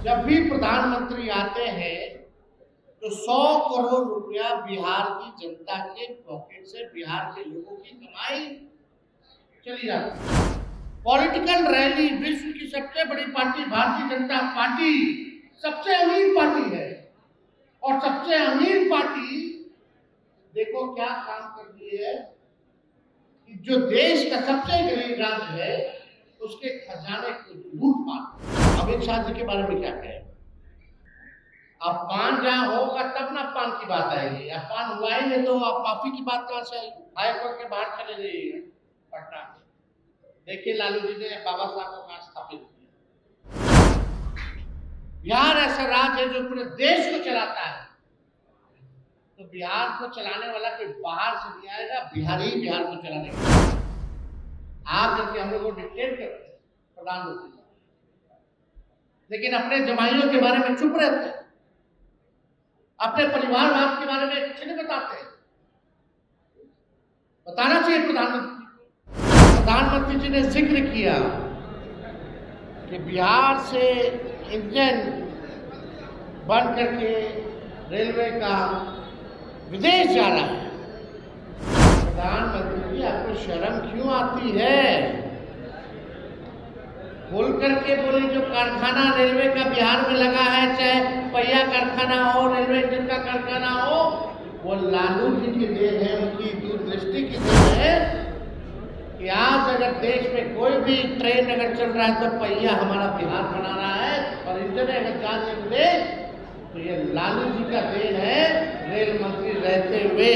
जब भी प्रधानमंत्री आते हैं तो 100 करोड़ रुपया बिहार की जनता के पॉकेट से, बिहार के लोगों की कमाई चली जाती है। पॉलिटिकल रैली, विश्व की सबसे बड़ी पार्टी भारतीय जनता पार्टी सबसे अमीर पार्टी है, और सबसे अमीर पार्टी देखो क्या काम कर रही है कि जो देश का सबसे गरीब राज्य है उसके खजाने को लूट पाते। अमित शाह जी के बारे में क्या कहें? अपमान जहां होगा तब ना अपमान की बात आएगी। अपमान हुआ ही नहीं तो आप माफी की बात कहां से आएगी? हाईकोर्ट के बाहर चले जाइए पटना में, देखिए लालू जी ने बाबा साहब को कहां स्थापित किया। बिहार ऐसा राज्य है जो पूरे देश को चलाता है, तो बिहार को चलाने वाला कोई बाहर से नहीं आएगा, बिहार ही बिहार को चलाने का आकर के हम लोग को डिक्टेट करते हैं प्रधानमंत्री, लेकिन अपने जमाइयों के बारे में चुप रहते हैं, अपने परिवारवाद के बारे में कुछ नहीं बताते। बताना चाहिए प्रधानमंत्री जी ने जिक्र किया कि बिहार से इंजन बन करके रेलवे का विदेश जा रहा है। प्रधानमंत्री जी, आपको शर्म क्यों आती है? बोल करके बोले जो कारखाना रेलवे का बिहार में लगा है, चाहे पहिया कारखाना हो, रेलवे इंजन का कारखाना हो, वो लालू जी की देन है, उनकी दूरदृष्टि की देन है कि आज अगर देश में कोई भी ट्रेन अगर चल रहा है तो पहिया हमारा बिहार बना रहा है, और इंजन अगर जाने मिले तो ये लालू जी का देन है रेल मंत्री रहते हुए।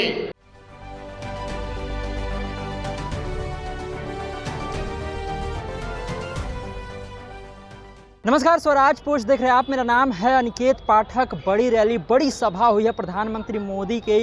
नमस्कार, स्वराज पोस्ट देख रहे हैं आप। मेरा नाम है अनिकेत पाठक। बड़ी रैली, बड़ी सभा हुई है प्रधानमंत्री मोदी के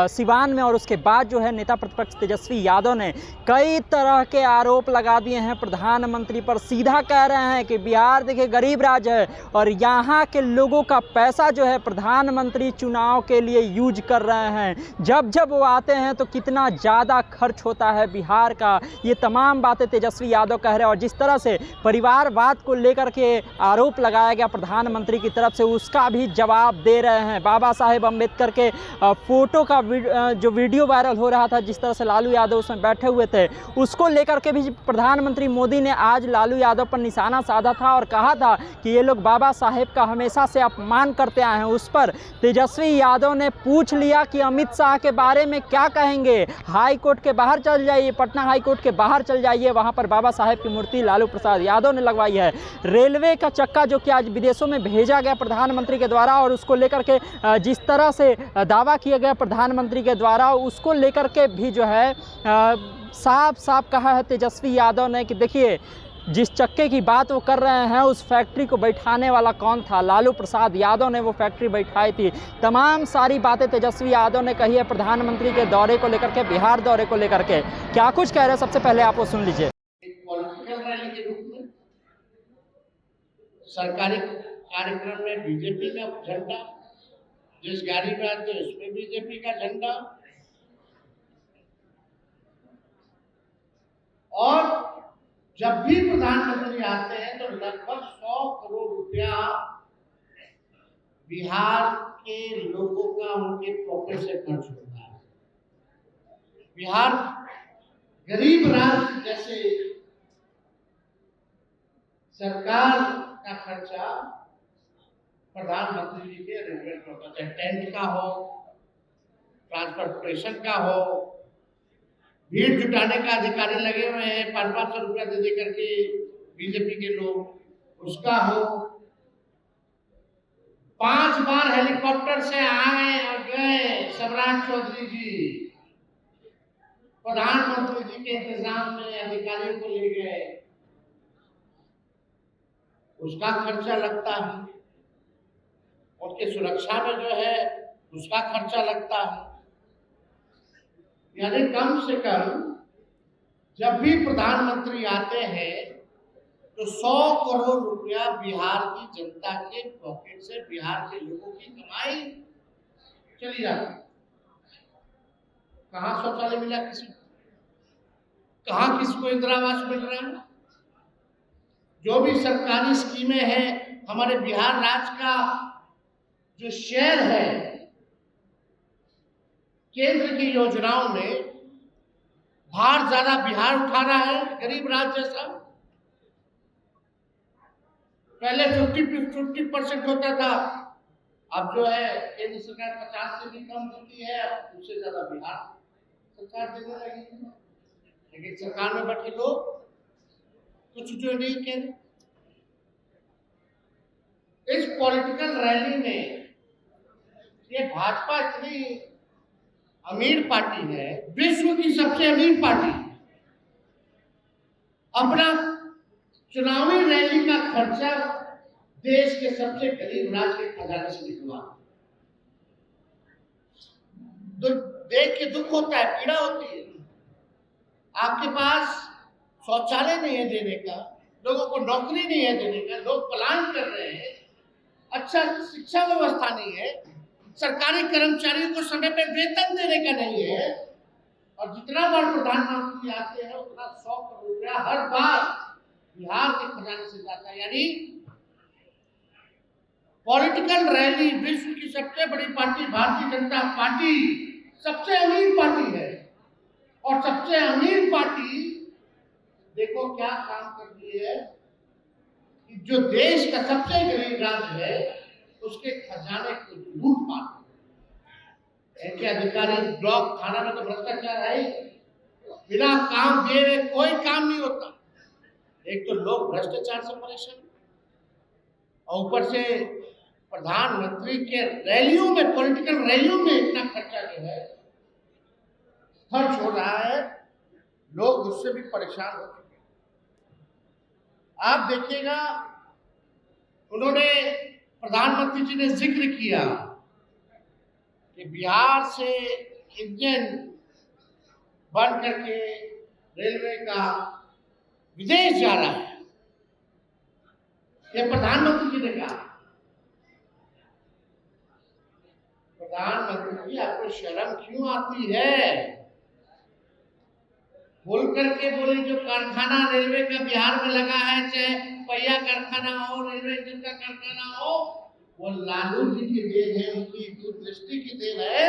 सिवान में, और उसके बाद जो है नेता प्रतिपक्ष तेजस्वी यादव ने कई तरह के आरोप लगा दिए हैं प्रधानमंत्री पर। सीधा कह रहे हैं कि बिहार देखिए गरीब राज्य है और यहाँ के लोगों का पैसा जो है प्रधानमंत्री चुनाव के लिए यूज कर रहे हैं। जब जब वो आते हैं तो कितना ज़्यादा खर्च होता है बिहार का, ये तमाम बातें तेजस्वी यादव कह रहे हैं। और जिस तरह से परिवारवाद को लेकर के आरोप लगाया गया प्रधानमंत्री की तरफ से, उसका भी जवाब दे रहे हैं। बाबा साहेब अम्बेडकर के फोटो का जो वीडियो वायरल हो रहा था, जिस तरह से लालू यादव उसमें बैठे हुए थे, उसको लेकर के भी प्रधानमंत्री मोदी ने आज लालू यादव पर निशाना साधा था और कहा था कि ये लोग बाबा साहेब का हमेशा से अपमान करते आए हैं। उस पर तेजस्वी यादव ने पूछ लिया कि अमित शाह के बारे में क्या कहेंगे। हाई कोर्ट के बाहर चल जाइए, पटना हाई कोर्ट के बाहर चल जाइए, वहाँ पर बाबा साहेब की मूर्ति लालू प्रसाद यादव ने लगवाई है। रेलवे का चक्का जो कि आज विदेशों में भेजा गया प्रधानमंत्री के द्वारा, और उसको लेकर के जिस तरह से दावा किया गया प्रधानमंत्री के द्वारा, उसको लेकर के भी जो है साफ साफ कहा है तेजस्वी यादव ने कि देखिए जिस चक्के की बात वो कर रहे हैं उस फैक्ट्री को बैठाने वाला कौन था? लालू प्रसाद यादव ने वो फैक्ट्री बैठाई थी। तमाम सारी बातें तेजस्वी यादव ने कही है प्रधानमंत्री के दौरे को लेकर के, बिहार दौरे को लेकर के। क्या कुछ कह रहे हैं, सबसे पहले आप वो सुन लीजिए। पॉलिटिकल रैली के रूप में सरकारी कार्यक्रम में बीजेपी का झंडा, जिस गाड़ी में आते उसमें बीजेपी का झंडा, और जब भी प्रधानमंत्री आते हैं तो लगभग 100 करोड़ रुपया बिहार के लोगों का उनके पॉकेट से खर्च होता है। बिहार गरीब राज्य जैसे सरकार का खर्चा प्रधानमंत्री जी के अरेंजमेंट होता है, चाहे टेंट का हो, ट्रांसपोर्टेशन का हो, भीड़ जुटाने का अधिकारी लगे हुए हैं 500-500 रुपया दे करके बीजेपी के लोग, उसका हो। 5 बार हेलीकॉप्टर से आए और गए शिवराज चौधरी जी, प्रधानमंत्री जी के इंतजाम में अधिकारियों को ले गए, उसका खर्चा लगता है। उनकी सुरक्षा में जो है उसका खर्चा लगता है। यानी कम से कम जब भी प्रधानमंत्री आते हैं तो 100 करोड़ रुपया बिहार की जनता के पॉकेट से, बिहार के लोगों की कमाई चली जाती है। कहाँ शौचालय मिला किसी को? कहाँ किसको इंदिरा आवास मिल रहा है? जो भी सरकारी स्कीमें हैं हमारे बिहार राज्य का जो शेयर है केंद्र की योजनाओं में, भार ज्यादा बिहार उठा रहा है गरीब राज्य जैसा। पहले 50% होता था, अब जो है केंद्र सरकार 50 से भी कम देती है, उससे ज्यादा बिहार सरकार देने लगी है। लेकिन सरकार में बैठे लोग कुछ जो नहीं कह रहे। इस पॉलिटिकल रैली में ये भाजपा इतनी अमीर पार्टी है, विश्व की सबसे अमीर पार्टी है, अपना चुनावी रैली का खर्चा देश के सबसे गरीब राज्य के खजाने से निकलवा। तो देख के दुख होता है, पीड़ा होती है। आपके पास शौचालय नहीं है देने का, लोगों को नौकरी नहीं है देने का, लोग पलायन कर रहे हैं, अच्छा शिक्षा व्यवस्था नहीं है, सरकारी कर्मचारियों को समय पर वेतन देने का नहीं है, और जितना बार प्रधानमंत्री आते हैं उतना 100 करोड़ रुपया हर बार बिहार के खजाने से जाता है। यानी पॉलिटिकल रैली, विश्व की सबसे बड़ी पार्टी भारतीय जनता पार्टी सबसे अमीर पार्टी है, और सबसे अमीर पार्टी देखो क्या काम कर रही है कि जो देश का सबसे गरीब राज्य है उसके खजाने को लूट पाते हैं। अधिकारी ब्लॉक थाना में तो भ्रष्टाचार है, बिना काम दिए हुए कोई काम नहीं होता। एक तो लोग भ्रष्टाचार से परेशान, और ऊपर से प्रधानमंत्री के रैलियों में, पॉलिटिकल रैलियों में इतना खर्चा जो है खर्च हो रहा है, लोग उससे भी परेशान हो चुके हैं। आप देखिएगा, उन्होंने, प्रधानमंत्री जी ने जिक्र किया कि बिहार से इंजन बन करके रेलवे का विदेश जा रहा है, ये प्रधानमंत्री जी ने कहा। प्रधानमंत्री जी, आपको शर्म क्यों आती है? बोल करके बोले जो कारखाना रेलवे का बिहार में लगा है, चाहे पहिया कारखाना हो, रेलवे इंजन का कारखाना हो, वो लालू जी की देन है, उनकी दूरदृष्टि की देन है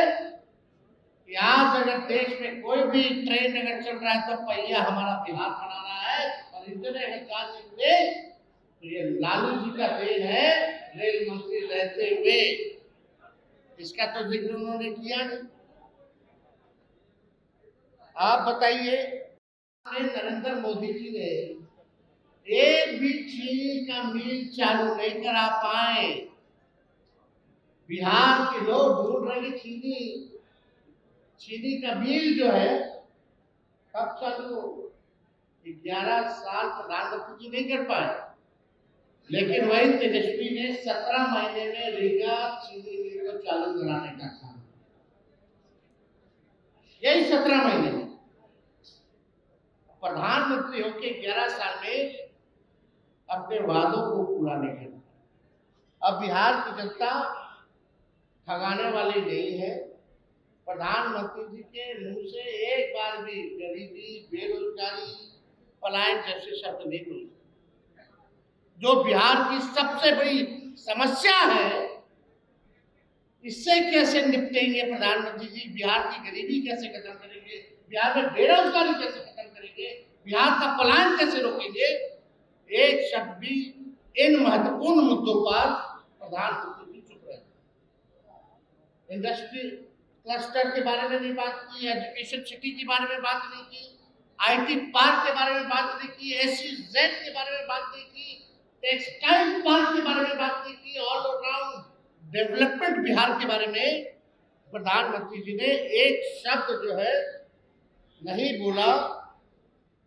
कि आज अगर देश में कोई भी ट्रेन अगर चल रहा है तो पहिया हमारा बिहार बना रहा है, और इंजन अगर चार्ज निकले तो ये लालू जी का देन है, रेल मंत्री रहते हुए। इसका तो जिक्र उन्होंने किया नहीं। आप बताइए, नरेंद्र मोदी जी ने एक भी चीनी का मिल चालू नहीं करा पाए। बिहार के लोग ढूंढ रहे चीनी का मिल जो है कब चालू हो। 11 साल प्रधानमंत्री जी नहीं कर पाए, लेकिन वही तेजस्वी ने 17 महीने में रीगा चीनी मिल को चालू कराने का काम, यही 17 महीने में। प्रधानमंत्री होके 11 साल में अपने वादों को पूरा नहीं करता। अब बिहार की जनता ठगाने वाली नहीं है। प्रधानमंत्री जी के मुंह से एक बार भी गरीबी, बेरोजगारी, पलायन जैसे शब्द नहीं बोले। जो बिहार की सबसे बड़ी समस्या है, इससे कैसे निपटेंगे प्रधानमंत्री जी? बिहार की गरीबी कैसे खत्म करेंगे? बिहार में बेरोजगारी कैसे खत्म करेंगे? बिहार का पलायन कैसे रोकेंगे? एक शब्द भी इन महत्वपूर्ण मुद्दों पर प्रधानमंत्री जी चुप रहे। इंडस्ट्री क्लस्टर के बारे में नहीं बात की, एजुकेशन सिटी के बारे में बात नहीं की, आईटी पार्क के बारे में बात नहीं की, SEZ के बारे में बात नहीं की, टेक्सटाइल पार्क के बारे में बात नहीं की, ऑल अराउंड डेवलपमेंट बिहार के बारे में प्रधानमंत्री जी ने एक शब्द जो है नहीं बोला।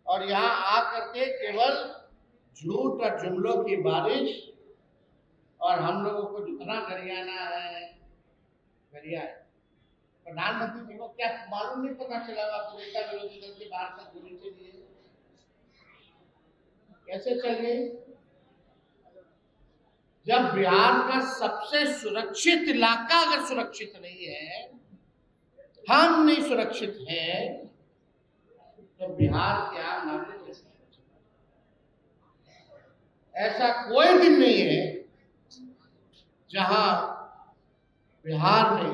और यहाँ आकर के केवल झूठ और जुमलों की बारिश, और हम लोगों को जितना गरियाना है गरियाए। प्रधानमंत्री जी को क्या मालूम नहीं पता चला आपको नेता विरोधी दल के बाहर तक गोली चली कैसे चल गई? जब बिहार का सबसे सुरक्षित इलाका अगर सुरक्षित नहीं है, हम नहीं सुरक्षित हैं, तो बिहार के आम नागरिक कैसे? ऐसा कोई दिन नहीं है जहां बिहार में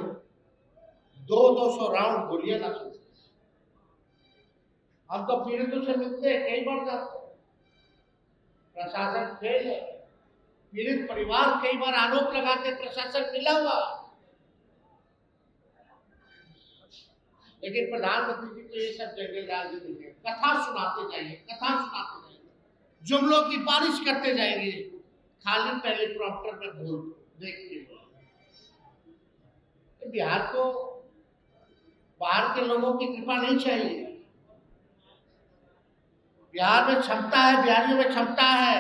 200 राउंड गोलियां ना चलती। हम तो पीड़ितों से मिलते हैं, कई बार जाते हैं, प्रशासन फेल है। पीड़ित परिवार कई बार आरोप लगाते प्रशासन मिला हुआ, लेकिन प्रधानमंत्री जी को ये सब जंगल राजनीति है। कथा सुनाते जाइए, कथा सुनाते जाइए, जुमलों की बारिश करते जाएंगे, खाली पहले प्रॉम्प्टर में बोल देखते। बिहार को बाहर के लोगों की कृपा नहीं चाहिए। बिहार में क्षमता है, बिहारियों में क्षमता है।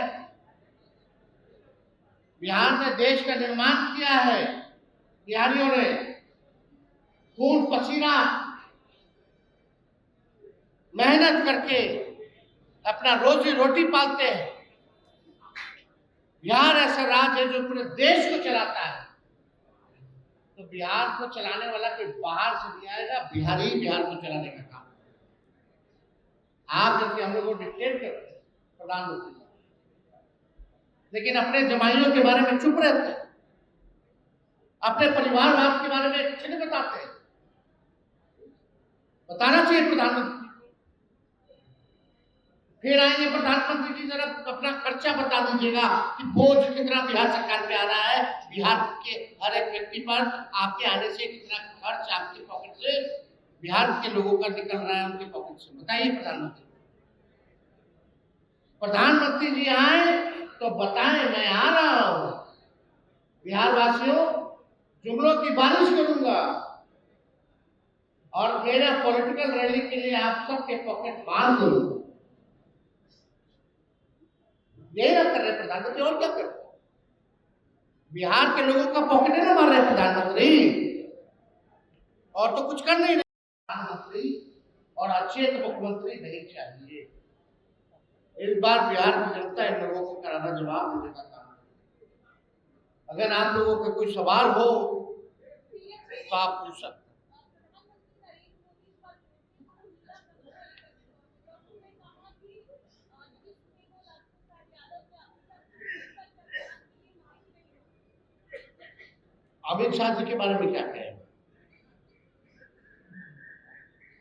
बिहार ने देश का निर्माण किया है। बिहारियों ने खून पसीना मेहनत करके अपना रोजी रोटी पालते हैं। बिहार ऐसा राज्य है जो पूरे देश को चलाता है। तो बिहार को चलाने वाला कोई बाहर से नहीं आएगा, बिहारी ही बिहार को चलाने का काम आ करके हम लोग को डिक्टेट करते हैं प्रधानमंत्री, लेकिन अपने जमाइयों के बारे में चुप रहते हैं, अपने परिवारवाद के बारे में कुछ नहीं बताते हैं। बताना चाहिए प्रधानमंत्री। फिर आएंगे प्रधानमंत्री जी, जरा अपना खर्चा बता दीजिएगा कि बोझ कितना बिहार सरकार पे आ रहा है, बिहार के हर एक व्यक्ति पर आपके आने से कितना खर्च आपके पॉकेट से, बिहार के लोगों का निकल रहा है उनके पॉकेट से, बताइए प्रधानमंत्री। प्रधानमंत्री जी आए तो बताएं मैं आ रहा हूं, बिहार वासियों जुमलों की बारिश करूंगा और मेरा पॉलिटिकल रैली के लिए आप सबके पॉकेट मार दूंगा। यही ना कर रहे प्रधानमंत्री, और क्या कर रहे? बिहार के लोगों का पॉकेट ना मार रहे प्रधानमंत्री, और तो कुछ कर नहीं रहे प्रधानमंत्री। और अच्छे तो मुख्यमंत्री नहीं चाहिए। इस बार बिहार की जनता इन लोगों को करारा जवाब देने का काम। अगर आप लोगों का कोई सवाल हो तो आप पूछ सकते। अमित शाह जी के बारे में क्या कहें?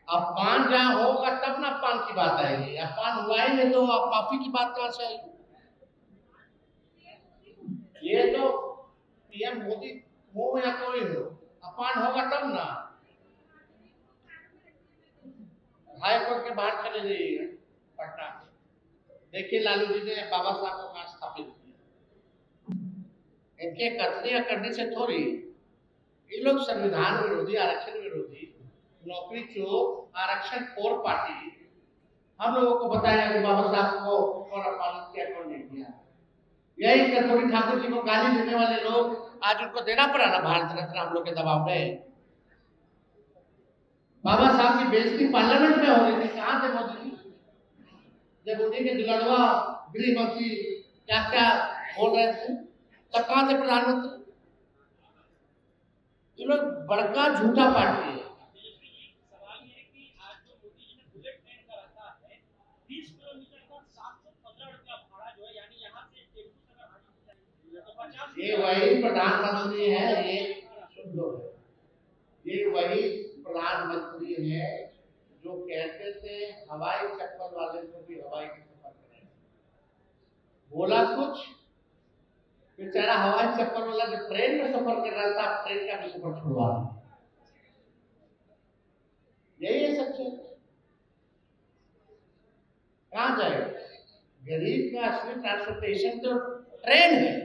अपमान जहां होगा तब ना अपमान की बात आएगी। अपमान हुआ ही नहीं तो आप माफी की बात कहां से आएगी? ये तो पीएम मोदी हो या कोई हो, अपमान होगा तब ना। हाई कोर्ट के बाहर चले जाइए पटना, देखिए लालू जी ने बाबा साहब को कहां स्थापित किया। इनके कथने या करने से थोड़ी, ये लोग संविधान विरोधी, आरक्षण विरोधी, नौकरी चोर, आरक्षण खोर पार्टी हम लोगों को बताया कि बाबा साहब को कौन अपमानित किया, कौन नहीं किया। यही कर्पूरी ठाकुर जी को गाली देने वाले लोग आज उनको देना पड़ा ना भारत रत्न हम लोग के दबाव में। बाबा साहब की बेइज्जती पार्लियामेंट में हो रही थी, कहां थे मोदी जी? जब उन्हीं के दुलड़वा गृह मंत्री क्या क्या बोल रहे थे, तब कहां थे प्रधानमंत्री? ये लोग बड़का झूठा पार्टी है। ये वही प्रधानमंत्री है, ये सुन लो, ये वही प्रधानमंत्री है जो कहते थे हवाई चप्पल वाले को भी हवाई की सफर कराएंगे। बोला कुछ, बेचारा हवाई चप्पल वाला जो ट्रेन में सफर कर रहा था, ट्रेन का भी सफर छुड़वा। यही है सच्चे। कहां जाएगा? गरीब का असली ट्रांसपोर्टेशन तो ट्रेन है।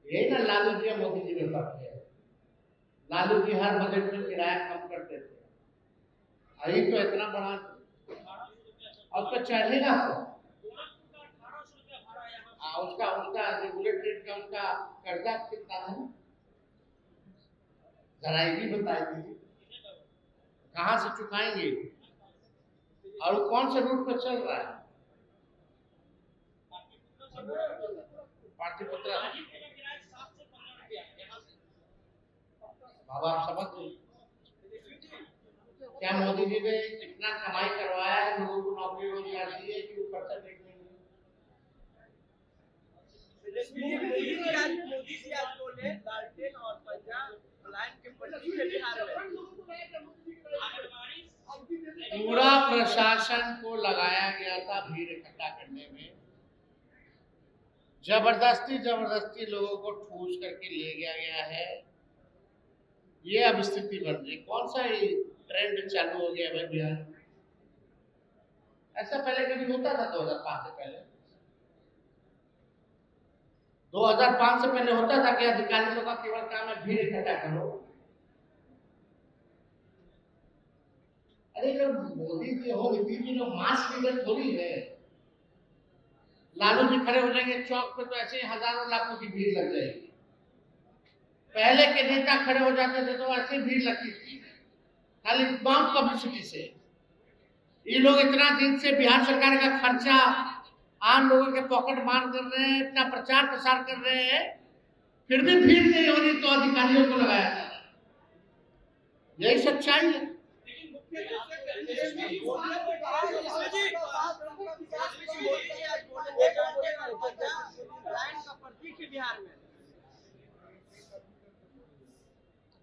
यही ना लालू जी और मोदी जी में फर्क है। लालू जी हर बजट में किराया कम करते थे, अभी तो इतना बड़ा और उसका चढ़ेगा तो उसका उसका रेगुलर ट्रेन का उसका कर्जा कितना है, जरा ये भी बता दीजिए, कहां से चुकाएंगे और वो कौन से रूट पर चल रहा है? पाटलिपुत्र बाबा, आप समझ क्या मोदी जी ने इतना कमाई करवाया है, लोगों को नौकरी रोजगार दी है कि वो खर्चा देख लेंगे। मोदी जी आज बोल प्रशासन को लगाया गया था भीड़ इकट्ठा करने में, जबरदस्ती लोगों को ठूस करके ले गया है। ये अब स्थिति बन रही। कौन सा ट्रेंड चालू हो गया है बिहार में? ऐसा पहले कभी होता था? 2005 से पहले 2005 से पहले होता था कि अधिकारी लोग का केवल काम है भीड़ इकट्ठा करो? अरे जो मोदी जी हो, नीतीश जी लोग मास लीडर थोड़ी है। लालू जी खड़े हो जाएंगे चौक पे तो ऐसे ही हजारों लाखों की भीड़ लग जाएगी। पहले के नेता खड़े हो जाते थे तो ऐसे भीड़ लगती थी, खाली बाम पब्लिसिटी से। ये लोग इतना दिन से बिहार सरकार का खर्चा आम लोगों के पॉकेट मार कर रहे हैं, इतना प्रचार प्रसार कर रहे हैं, फिर भी भीड़ नहीं हो रही तो अधिकारियों को लगाया जा रहा है। यही सच्चाई है। बिहार में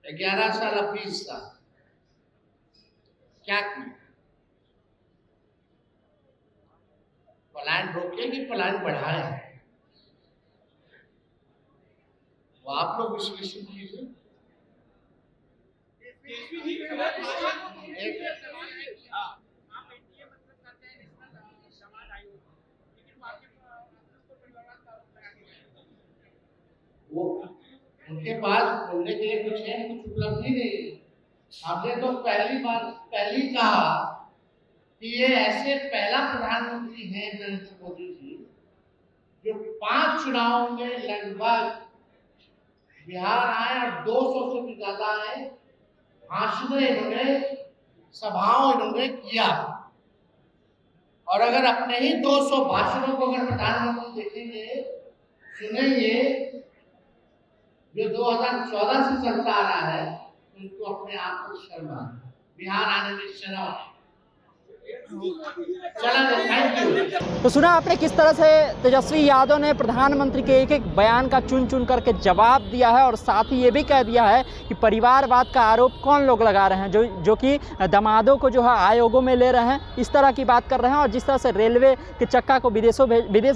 11 साल अब 20 साल क्या किया? पलायन रोके कि पलायन बढ़ाए? वो आप लोग विश्लेषण कीजिए। वो उनके पास बोलने के लिए कुछ है, कुछ उपलब्धि नहीं है। हमने तो पहली कहा कि ये ऐसे पहला प्रधानमंत्री हैं नरेंद्र मोदी जी जो 5 चुनावों में लगभग बिहार आए और 200 से भी ज्यादा आए, भाषण इन्होंने, सभाओं इन्होंने किया। और अगर अपने ही 200 भाषणों को अगर प्रधानमंत्री देखेंगे, सुनेंगे, जो 2014 से चलता आ रहा है, उनको अपने आप को शर्म आ, बिहार आने में शर्म आ। तो सुना आपने किस तरह से तेजस्वी यादव ने प्रधानमंत्री के एक एक बयान का चुन करके जवाब दिया है, और साथ ही ये भी कह दिया है कि परिवारवाद का आरोप कौन लोग लगा रहे हैं, जो कि दामादों को जो है आयोगों में ले रहे हैं, इस तरह की बात कर रहे हैं। और जिस तरह से रेलवे के चक्का को विदेश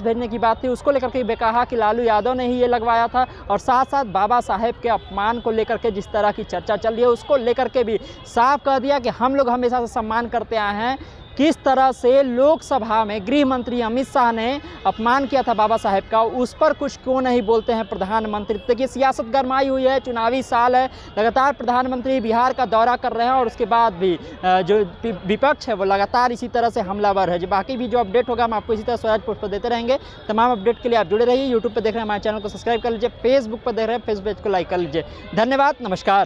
भेजने की बात थी, उसको लेकर के कहा कि लालू यादव ने ही ये लगवाया था। और साथ साथ बाबा साहेब के अपमान को लेकर के जिस तरह की चर्चा चल रही है, उसको लेकर के भी साफ कह दिया कि हम लोग हमेशा से सम्मान करते आए हैं। किस तरह से लोकसभा में गृह मंत्री अमित शाह ने अपमान किया था बाबा साहेब का, उस पर कुछ क्यों नहीं बोलते हैं प्रधानमंत्री। देखिए सियासत गरमाई हुई है, चुनावी साल है, लगातार प्रधानमंत्री बिहार का दौरा कर रहे हैं, और उसके बाद भी जो विपक्ष है वो लगातार इसी तरह से हमलावर है। जो बाकी भी जो अपडेट होगा हम आपको इसी तरह स्वराज पोस्ट पर देते रहेंगे। तमाम अपडेट के लिए आप जुड़े रहिए। यूट्यूब पर देख रहे हैं हमारे चैनल को सब्सक्राइब कर लीजिए, फेसबुक पर देख रहे हैं फेसबुक पेज को लाइक कर लीजिए। धन्यवाद, नमस्कार।